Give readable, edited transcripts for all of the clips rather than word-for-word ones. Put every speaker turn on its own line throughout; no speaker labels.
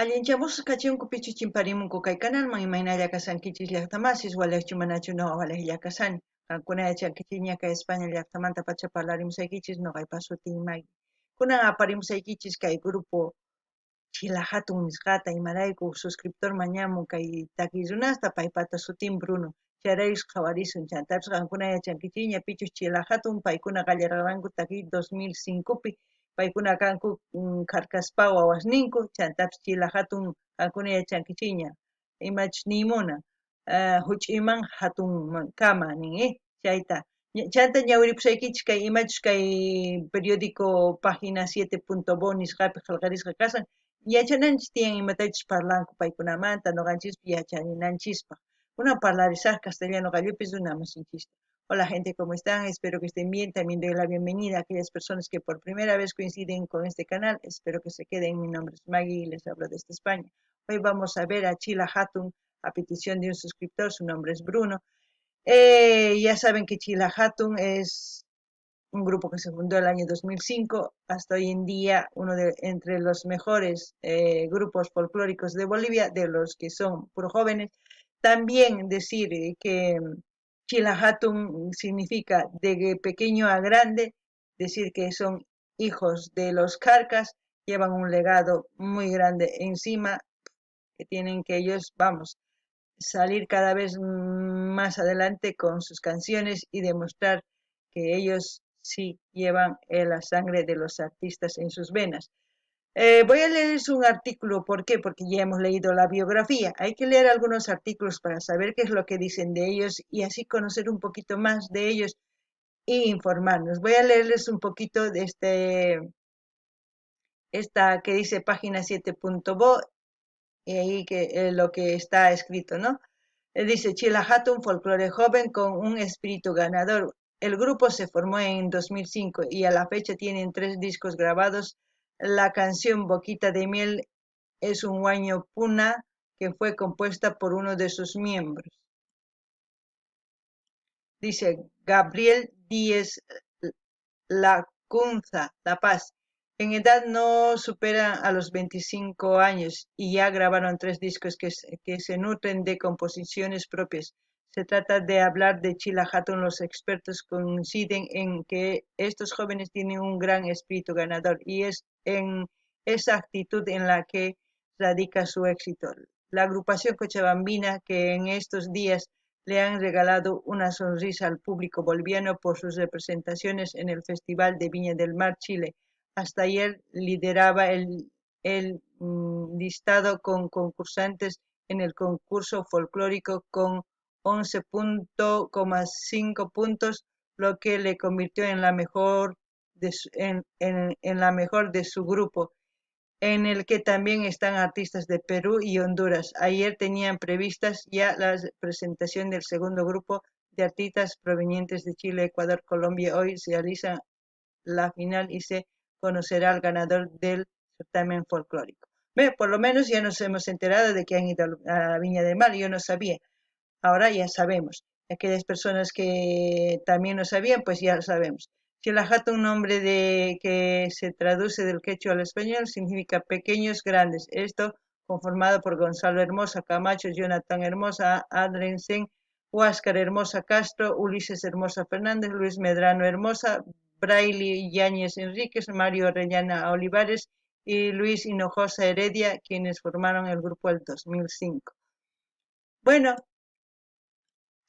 Allinchamusqa kachunku pichu chimparimunku kay kanalman imaynalla kasankichis llaqtamasis walachu manachu noqa walajlla kasani. Qankuna yachankichis ñaqa España llaqtamanta pacha parlarimusaykichis noqaypas sutin Maggie. Kunan aparimusaykichis kay grupo Chila hatun nisqata imarayku suscriptor mañamun kay takiy runasta paypata sutin Bruno. Chayrayus qhawarisun chantapis qankuna yachankichis ña pichus Chila hatun paykuna qallararqanku takiy 2005pi paykuna kanku Karkaspa wawasninku chantapis Chila hatun qankuna yachankichiña imachus nimuna huch'iman hatun kama nin chayta chanta ñawiripusaykichis kay imachus kay periódico página 7.bo nisqapi qillqarisqa kasan yachananchis tiyan imatachus parlanku paykunamanta noqanchis yacharinanchispaq kunan parlarisaq castellano qallupis runa masinchista. Hola gente, ¿cómo están? Espero que estén bien. También doy la bienvenida a aquellas personas que por primera vez coinciden con este canal. Espero que se queden. Mi nombre es Maggie y les hablo desde España. Hoy vamos a ver a Chila Hatun a petición de un suscriptor. Su nombre es Bruno. Ya saben que Chila Hatun es un grupo que se fundó el año 2005, hasta hoy en día entre los mejores grupos folclóricos de Bolivia, de los que son puro jóvenes. También decir que Chila Hatun significa de pequeño a grande, decir que son hijos de los Carcas, llevan un legado muy grande encima, que tienen que ellos, vamos, salir cada vez más adelante con sus canciones y demostrar que ellos sí llevan la sangre de los artistas en sus venas. Voy a leerles un artículo, ¿por qué? Porque ya hemos leído la biografía. Hay que leer algunos artículos para saber qué es lo que dicen de ellos y así conocer un poquito más de ellos e informarnos. Voy a leerles un poquito de esta que dice página 7.bo y ahí que lo que está escrito, ¿no? Dice Chila Hatun, folclore joven con un espíritu ganador. El grupo se formó en 2005 y a la fecha tienen 3 discos grabados. La canción Boquita de Miel es un guaño puna que fue compuesta por uno de sus miembros. Dice Gabriel Díez Lacunza, La Paz. En edad no superan a los 25 años y ya grabaron 3 discos que se nutren de composiciones propias. Se trata de hablar de Chila Hatun. Los expertos coinciden en que estos jóvenes tienen un gran espíritu ganador y es en esa actitud en la que radica su éxito. La agrupación cochabambina, que en estos días le han regalado una sonrisa al público boliviano por sus representaciones en el Festival de Viña del Mar, Chile. Hasta ayer lideraba el listado con concursantes en el concurso folclórico con 11.5 puntos, lo que le convirtió en la mejor en la mejor de su grupo, en el que también están artistas de Perú y Honduras. Ayer tenían previstas ya la presentación del segundo grupo de artistas provenientes de Chile, Ecuador, Colombia. Hoy se realiza la final y se conocerá al ganador del certamen folclórico. Por lo menos ya nos hemos enterado de que han ido a Viña del Mar. Yo no sabía, ahora ya sabemos. Aquellas personas que también no sabían, pues ya lo sabemos. Chilajata, un nombre que se traduce del quechua al español, significa pequeños grandes. Esto conformado por Gonzalo Hermosa Camacho, Jonathan Hermosa Adrensen, Huáscar Hermosa Castro, Ulises Hermosa Fernández, Luis Medrano Hermosa, Braille Yáñez Enríquez, Mario Orellana Olivares y Luis Hinojosa Heredia, quienes formaron el grupo del 2005. Bueno,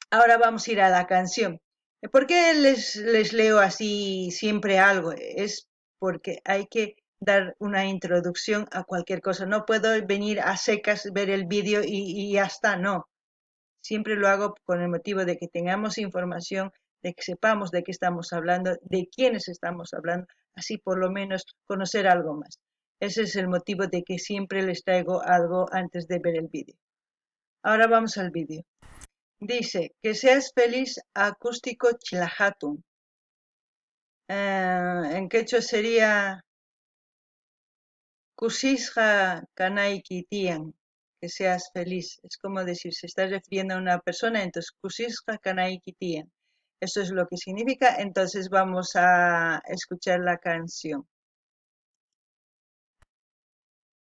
ahora vamos a ir a la canción. ¿Por qué les leo así siempre algo? Es porque hay que dar una introducción a cualquier cosa. No puedo venir a secas, ver el vídeo y ya está, no. Siempre lo hago con el motivo de que tengamos información, de que sepamos de qué estamos hablando, de quiénes estamos hablando, así por lo menos conocer algo más. Ese es el motivo de que siempre les traigo algo antes de ver el vídeo. Ahora vamos al vídeo. Dice, que seas feliz acústico Chilajatun. En quechua sería Kusisja Kanaiki Tian, que seas feliz. Es como decir, se está refiriendo a una persona, entonces Kusisja Kanaiki Tian. Eso es lo que significa. Entonces vamos a escuchar la canción.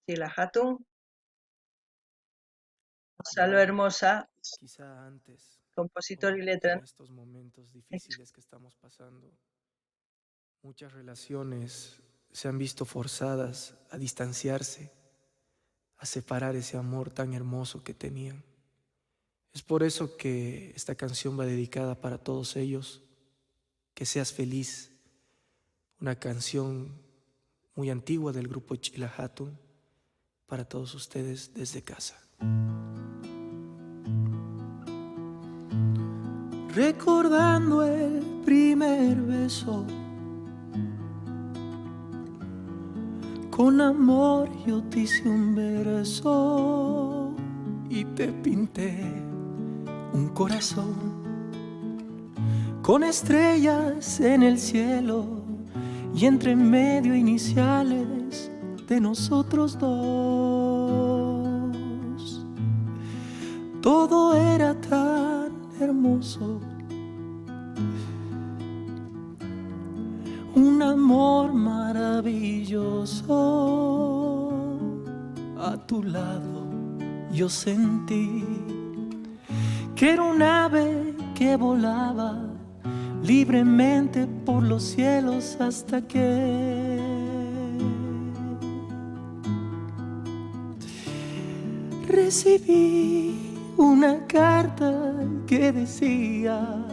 Chilajatun. Gonzalo Hermosa,
quizá antes
compositor
o
y
en
letra.
estos momentos difíciles que estamos pasando, muchas relaciones se han visto forzadas a distanciarse, a separar ese amor tan hermoso que tenían. Es por eso que esta canción va dedicada para todos ellos. Que seas feliz, una canción muy antigua del grupo Chila Hatun para todos ustedes desde casa. Recordando el primer beso, con amor yo te hice un verso y te pinté un corazón con estrellas en el cielo y entre medio iniciales de nosotros dos. Todo era tan hermoso, un amor maravilloso. A tu lado yo sentí que era un ave que volaba libremente por los cielos hasta que recibí una carta que decía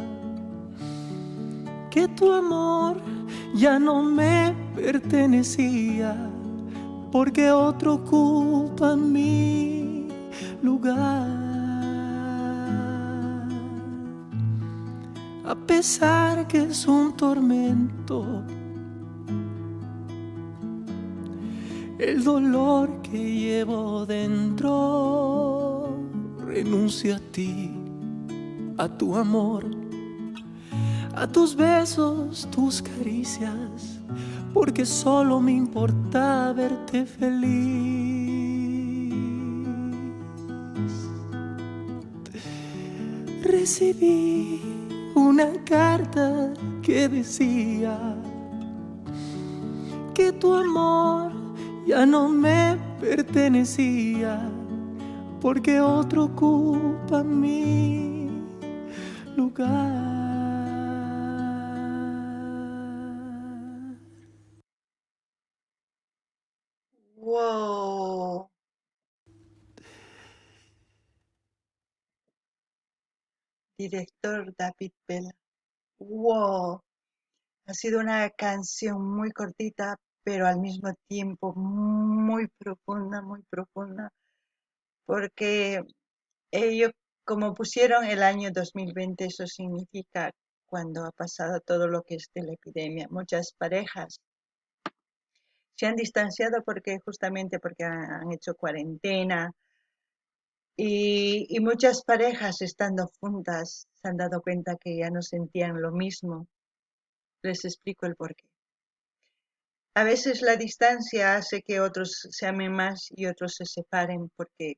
que tu amor ya no me pertenecía porque otro ocupa mi lugar. A pesar que es un tormento, el dolor que llevo dentro, renuncio a ti, a tu amor, a tus besos, tus caricias, porque solo me importa verte feliz. Recibí una carta que decía que tu amor ya no me pertenecía porque otro ocupa mi lugar.
¡Wow! Director David Bell. ¡Wow! Ha sido una canción muy cortita, pero al mismo tiempo muy profunda, porque ellos, como pusieron el año 2020, eso significa cuando ha pasado todo lo que es de la epidemia. Muchas parejas se han distanciado porque justamente porque han hecho cuarentena y muchas parejas estando juntas se han dado cuenta que ya no sentían lo mismo. Les explico el porqué. A veces la distancia hace que otros se amen más y otros se separen porque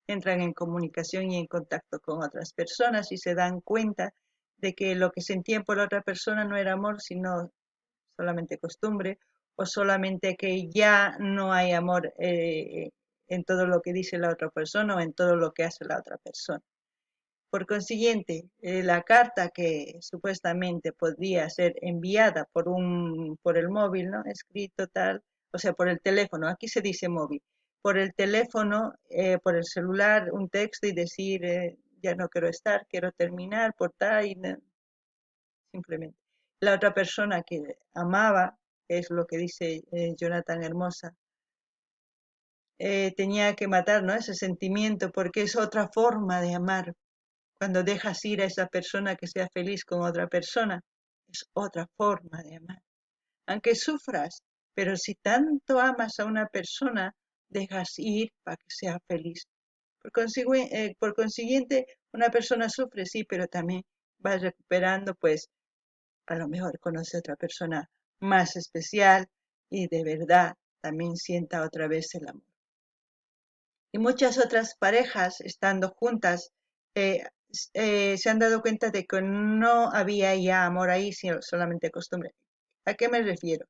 entran en comunicación y en contacto con otras personas y se dan cuenta de que lo que sentían por la otra persona no era amor, sino solamente costumbre, o solamente que ya no hay amor en todo lo que dice la otra persona o en todo lo que hace la otra persona. Por consiguiente, la carta que supuestamente podría ser enviada por el móvil, ¿no? Escrito tal, o sea, por el teléfono, aquí se dice móvil, por el teléfono, por el celular, un texto y decir, ya no quiero estar, quiero terminar, por tal, y simplemente. La otra persona que amaba, es lo que dice Jonathan Hermosa, tenía que matar, ¿no? Ese sentimiento porque es otra forma de amar. Cuando dejas ir a esa persona que sea feliz con otra persona, es otra forma de amar. Aunque sufras, pero si tanto amas a una persona, dejas ir para que sea feliz. Por consiguiente, una persona sufre, sí, pero también va recuperando, pues a lo mejor conoce a otra persona más especial y de verdad también sienta otra vez el amor. Y muchas otras parejas, estando juntas, eh, se han dado cuenta de que no había ya amor ahí, sino solamente costumbre. ¿A qué me refiero?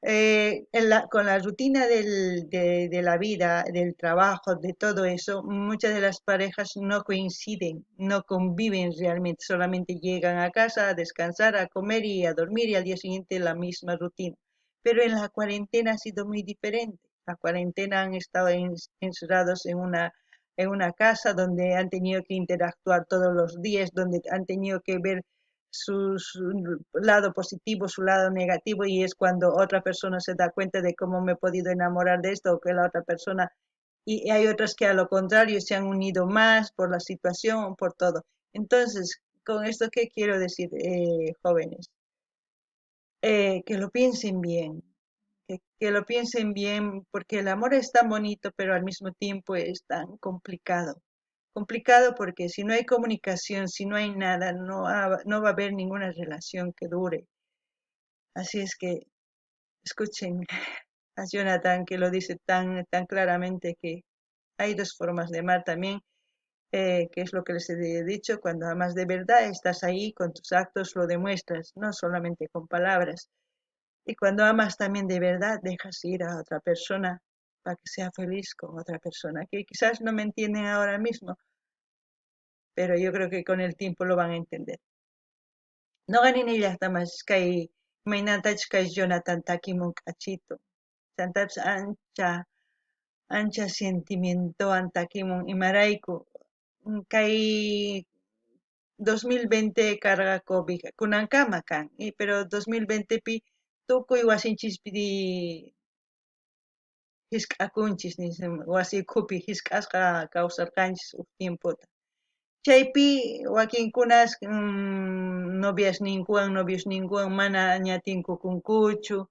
con la rutina de la vida, del trabajo, de todo eso, muchas de las parejas no coinciden, no conviven realmente, solamente llegan a casa a descansar, a comer y a dormir y al día siguiente la misma rutina. Pero en la cuarentena ha sido muy diferente. La cuarentena han estado encerrados en una casa donde han tenido que interactuar todos los días, donde han tenido que ver su lado positivo, su lado negativo, y es cuando otra persona se da cuenta de cómo me he podido enamorar de esto o que la otra persona, y hay otras que a lo contrario se han unido más por la situación, por todo. Entonces, con esto, ¿qué quiero decir, jóvenes? Que lo piensen bien, que lo piensen bien, porque el amor es tan bonito, pero al mismo tiempo es tan complicado. Complicado porque si no hay comunicación, si no hay nada, no va a haber ninguna relación que dure. Así es que escuchen a Jonathan, que lo dice tan claramente, que hay dos formas de amar también, que es lo que les he dicho: cuando amas de verdad, estás ahí, con tus actos lo demuestras, no solamente con palabras. Y cuando amas también de verdad, dejas ir a otra persona para que sea feliz con otra persona, que quizás no me entienden ahora mismo, pero yo creo que con el tiempo lo van a entender. No ganin llaqtamas kay imaynatachus kay Jonathan takimun k'achito. Chantapis ancha sentimientowan takimun imarayku. Kay 2020 karqa COVID kunankama kan, pero 2020 pi tukuy wasinchikpi hisk'akunchis, wasiykupi hisk'asqa kawsarqanchis uk tiempota. Chaypi wakinkunas noviosninkuwan mana ña tinkukunkuchu,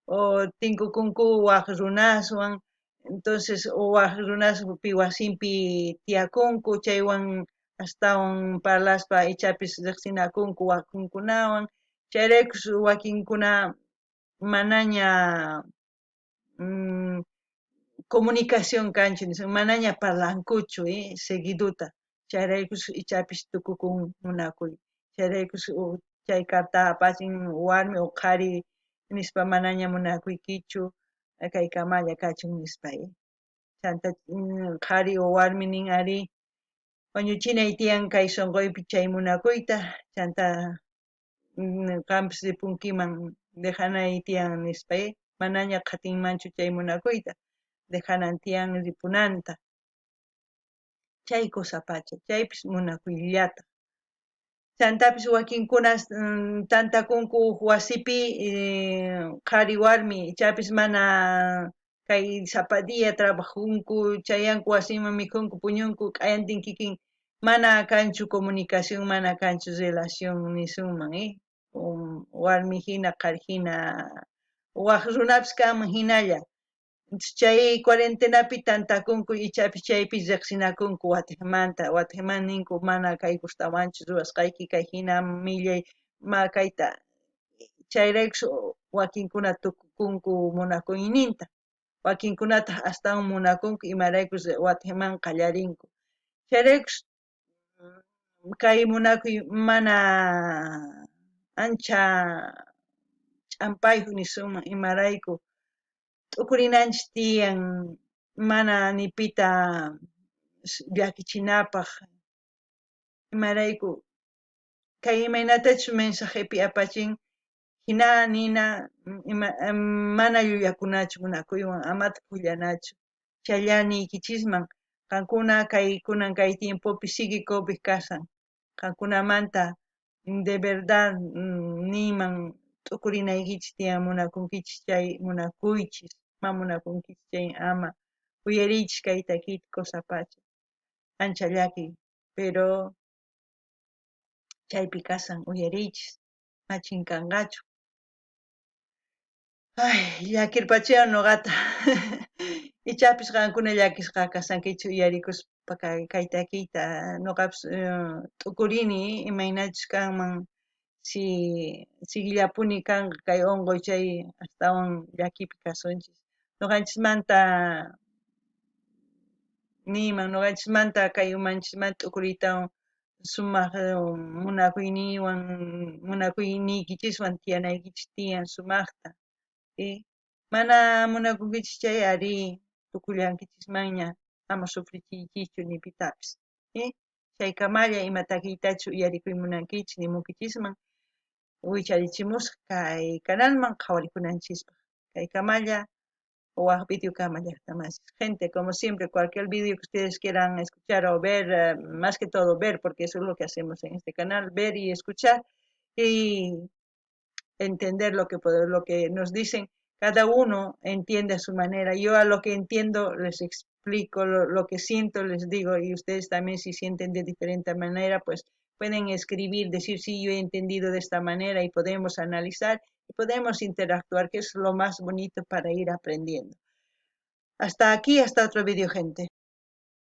o tinkukunku waq runaswan. Entonces waq runaspi wasinpi tiyakunku, chaywan astawan parlaspa ichapis riqsinakunku waqkunkunawan. Chayraykus wakinkuna manaña mm, comunicación kanchu, manaña parlankuchu, seguiduta. Chayraykus ichapis tukukun munakuy. Chayraykus chay karta apachin warmi o qhari nispa manaña munakuykichu, kaykamalla kachun nispa. Chanta qhari o warmi nin ari wañuchinay tiyan kay sunquypi chay munakuyta, chanta qampis ripunkiman dejanay tiyan nispa, manaña qatinmanchu chay munakuyta, dejanan tiyan ripunanta. Chay kusapacha, chaypis munakuyllata. Chantapis wakinkunas tantakunku wasipi qhari warmi, ichapis mana kay zapadia trabajunku, chayanku wasiman mikhunku puñunku, k'ayantin kikin mana kanchu comunicación, mana kanchu relación nisunman, warmi hina qhari hina waq runapis kanman hinalla. Chay cuarentenapi tantakunku ichapis chaypis riqsinakunku wataymanta ninku mana kay gustawanchu rurasqayki kay hina millay kayta. Chayraykus wakinkuna tukukunku munakuyninta, wakinkunata astawan munakunku imaraykus watayman qallarinku. Chayraykus kay munakuy mana ancha ch'ampayuq nisunman, imarayku t'ukurinanchis tiyan, mana ni pita llakichinapaq, imarayku kay imaynatachus mensajepi apachin, hina nina mana llullakunachu munakuywan, amata pukllanachu, chayllanikichisman qankuna kunan kay tiempopi siguikupi kasan, qankunamanta de verdad niman t'ukurinaykichis tiyan munakunkichis, chay munakuychis, munakunkichis chay ama uyarichis kay takita kusapacha, ancha llaki, pero chaypi kasan uyarichis, ma chinkanqachu. Llakirpachayan nuqata. Ichapis qankuna llakisqa kasankichu uyarikuspa kay takiyta, nuqapis t'ukurini imaynachus kanman, siguillapuni kanqa kay unquy chay astawan llakipi kasunchis. Nuqanchismanta kay umanchismanta t'ukuritawan sumaq munakuyniwan, munakuyniykichiswan tiyanaykichis tiyan sumaqta, Mana munakunkichis chay ari tukullankichikmaña ama sufrichiykichu ni pitapis. Chaykamalla ima takiytachu uyarikuy munankichis ni munkichisman wicharichimusqa kay canalman qhawarikunanchispa. Kaykamalla waq video kama llaqtamansis. Gente, como siempre, cualquier video que ustedes quieran escuchar o ver, más que todo ver, porque eso es lo que hacemos en este canal, ver y escuchar y entender lo que nos dicen. Cada uno entiende a su manera. Yo a lo que entiendo les explico, lo que siento les digo, y ustedes también si sienten de diferente manera, pues pueden escribir, decir sí, yo he entendido de esta manera y podemos analizar y podemos interactuar, que es lo más bonito para ir aprendiendo. Hasta aquí, hasta otro video, gente.